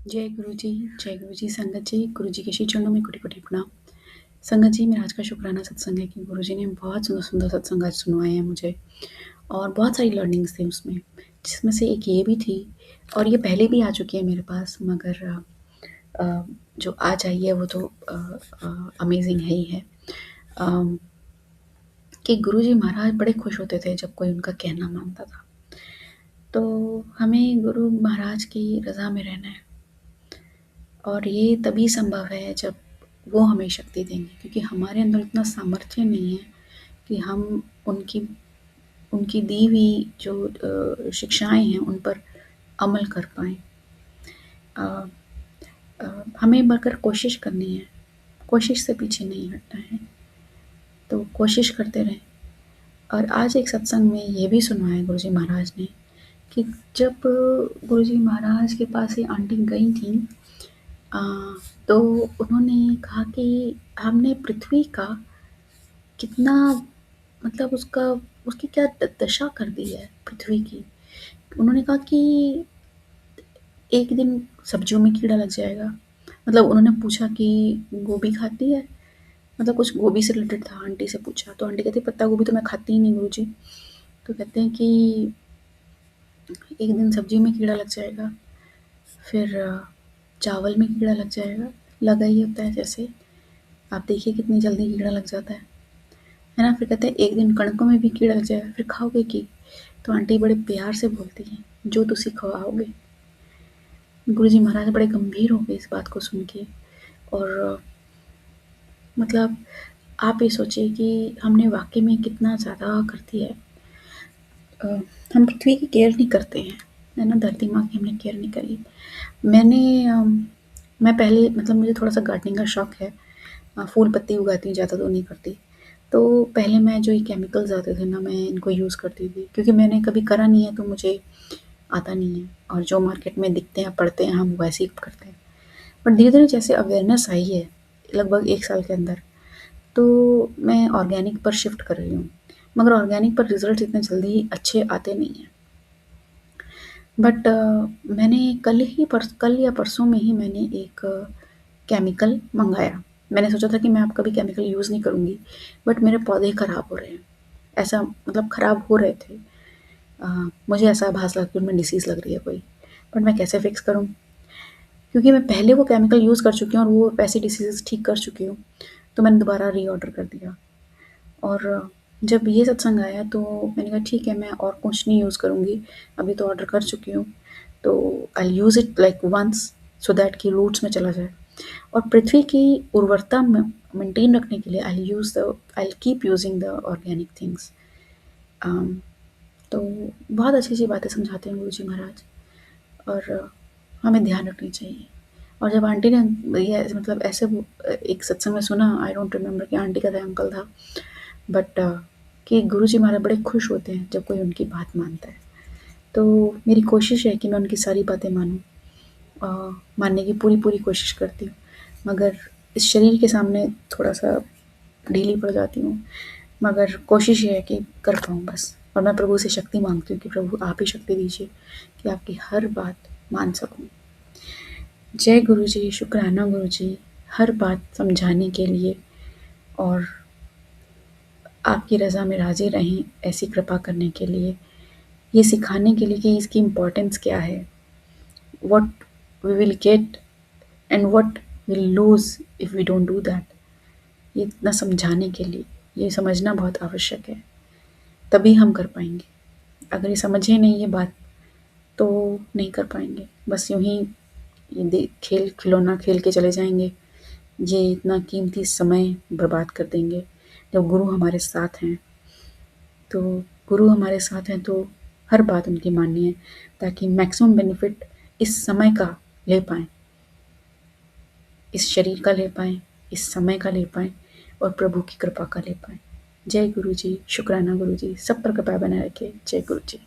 जय गुरु जी संगत जी, गुरु जी के श्री चरणों में कोटि-कोटि प्रणाम। संगत जी, मेरा आज का शुक्राना सत्संग है कि गुरु जी ने बहुत सुंदर-सुंदर सत्संग आज सुनवाए हैं मुझे और बहुत सारी लर्निंग्स थी उसमें, जिसमें से एक ये भी थी और ये पहले भी आ चुकी है मेरे पास मगर अ, जो आज आई है वो तो अमेज़िंग है ही है। अम, कि गुरु जी महाराज बड़े खुश होते थे जब कोई उनका कहना मानता था। तो हमें गुरु महाराज की रज़ा में रहना है। और ये तभी संभव है जब वो हमें शक्ति देंगे क्योंकि हमारे अंदर इतना सामर्थ्य नहीं है कि हम उनकी उनकी दी हुई जो शिक्षाएँ हैं उन पर अमल कर पाएँ। अ हमें मगर कोशिश करनी है, कोशिश से पीछे नहीं हटना है, तो कोशिश करते रहें। और आज एक सत्संग में ये भी सुनवाया गुरुजी महाराज ने कि जब गुरुजी महाराज के पास ये आंटी गई थीं अ, तो उन्होंने कहा कि हमने पृथ्वी का कितना मतलब उसकी क्या दशा कर दी है पृथ्वी की। उन्होंने कहा कि एक दिन सब्जियों में कीड़ा लग जाएगा। मतलब उन्होंने पूछा कि गोभी खाती है? मतलब कुछ गोभी से रिलेटेड था, आंटी से पूछा, तो आंटी कहती पत्ता गोभी तो मैं खाती ही नहीं गुरुजी। तो कहते हैं कि एक दिन सब्जी में कीड़ा लग जाएगा, फिर चावल में कीड़ा लग जाएगा, लगा ही होता है जैसे, आप देखिए कितनी जल्दी कीड़ा लग जाता है ना? फिर कहते हैं एक दिन कणकों में भी कीड़ा लग जाएगा, फिर खाओगे की? तो आंटी बड़े प्यार से बोलती हैं, जो तुसी खवाओगे। गुरुजी महाराज बड़े गंभीर हो गए इस बात को सुन के और मतलब आप ये सोचिए कि हमने वाक़ई में कितना ज़्यादा कर दिया है। हम पृथ्वी की केयर नहीं करते हैं, है ना? धरती माँ की हमने केयर नहीं करी। मैंने मैं पहले मतलब मुझे थोड़ा-सा गार्डनिंग का शौक है। फूल पत्ती उगाती हूँ, ज़्यादा तो नहीं करती। तो पहले मैं जो ये केमिकल्स आते थे ना, मैं इनको यूज़ करती थी क्योंकि मैंने कभी करा नहीं है तो मुझे आता नहीं है और जो मार्केट में दिखते हैं, पढ़ते हैं, हम वैसे ही करते हैं। पर धीरे-धीरे जैसे अवेयरनेस आई है, लगभग 1 साल के अंदर, तो मैं ऑर्गेनिक पर शिफ्ट कर रही हूँ। मगर ऑर्गेनिक पर रिज़ल्ट इतने जल्दी अच्छे आते नहीं हैं। बट मैंने कल या परसों में ही मैंने एक केमिकल मँगाया। मैंने सोचा था कि मैं अब कभी केमिकल यूज़ नहीं करूँगी, बट मेरे पौधे खराब हो रहे हैं। ऐसा मतलब खराब हो रहे थे। मुझे ऐसा आभास लगा कि उनमें डिसीज़ लग रही है कोई, बट मैं कैसे फिक्स करूँ? क्योंकि मैं पहले वो केमिकल यूज़ कर चुकी हूँ और वो वैसी डिसीज़ेज़ ठीक कर चुकी हूँ, तो मैंने दोबारा रीऑर्डर कर दिया। और जब ये सत्संग आया तो मैंने कहा ठीक है मैं और कुछ नहीं यूज़ करूँगी, अभी तो ऑर्डर कर चुकी हूँ, तो I will use it like once so that कि रूट्स में चला जाए। और पृथ्वी की उर्वरता में मेंटेन रखने के लिए I will keep using the organic things. Um, तो बहुत अच्छी-अच्छी बातें समझाते हैं गुरुजी महाराज और हमें ध्यान रखनी चाहिए। और जब आंटी ने ये मतलब ऐसे वो एक सत्संग में सुना, आई डोंट रिमेंबर कि आंटी का था, अंकल था, बट कि गुरुजी महाराज बड़े खुश होते हैं जब कोई उनकी बात मानता है। तो मेरी कोशिश है कि मैं उनकी सारी बातें मानूँ, मानने की पूरी कोशिश करती हूँ, मगर इस शरीर के सामने थोड़ा-सा ढीली पड़ जाती हूँ, मगर कोशिश ये है कि कर पाऊँ बस। और मैं प्रभु से शक्ति माँगती हूँ कि प्रभु आप ही शक्ति दीजिए कि आपकी हर बात मान सकूँ। जय गुरुजी, शुक्राना गुरुजी, हर बात समझाने के लिए और आपकी रज़ा में राज़ी रहें, ऐसी कृपा करने के लिए, ये सिखाने के लिए कि इसकी इम्पोर्टेंस क्या है, what we will get and what will lose if we don't do that. ये इतना समझाने के लिए, ये समझना बहुत आवश्यक है, तभी हम कर पाएँगे। अगर ये समझे नहीं ये बात, तो नहीं कर पाएँगे। बस यूँ ही ये दे खेल खिलौना खेल के चले जाएँगे, ये इतना कीमती समय बर्बाद कर देंगे। जब गुरु हमारे साथ हैं, तो गुरु हमारे साथ हैं तो हर बात उनकी माननी है ताकि मैक्सिमम बेनिफिट इस समय का ले पाएँ, इस शरीर का ले पाएँ, इस समय का ले पाएँ और प्रभु की कृपा का ले पाएँ। जय गुरु जी, शुक्राना गुरु जी, सब पर कृपा बनाए रखिए। जय गुरु जी।